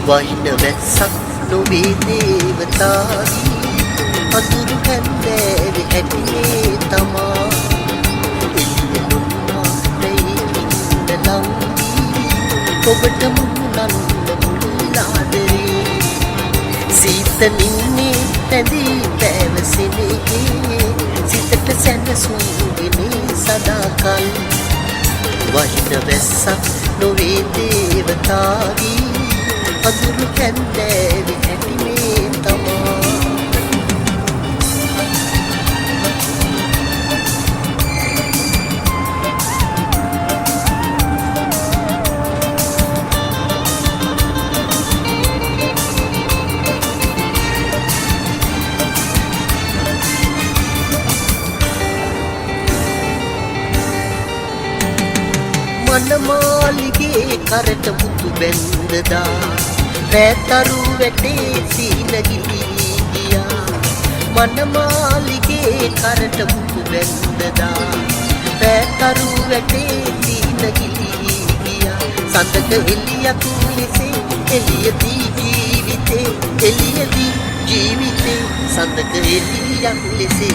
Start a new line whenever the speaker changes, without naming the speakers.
වහින වැස්සක් නොවේ දේවතාවී අඳුරු හැන්දෑවේ හැටිනේ තමා එළිය දුන්නා දෙයින් ලංවී ඔබට මුහුණන්න මුලාදරේ සීතනින්නේ පැදී පැවසෙනේ සිතට සැනසුම්ගෙන සදාකල් වහින වැස්සක් නොවේ දේවතාවී අඳුරු හැන්දෑවේ හැටිනේ තමා මනමාලිගේ කරට මුතු බැන්දදා පැතරු වැටේ සීන ගිලී ගියා මනමාලිගේ කරට මුතු බැන්දදා පැතරු වැටේ සීන ගිලී ගියා සඳක එළියක් ලෙසේ එළියදී ජීවිතේ සඳක එළියක් ලෙසේ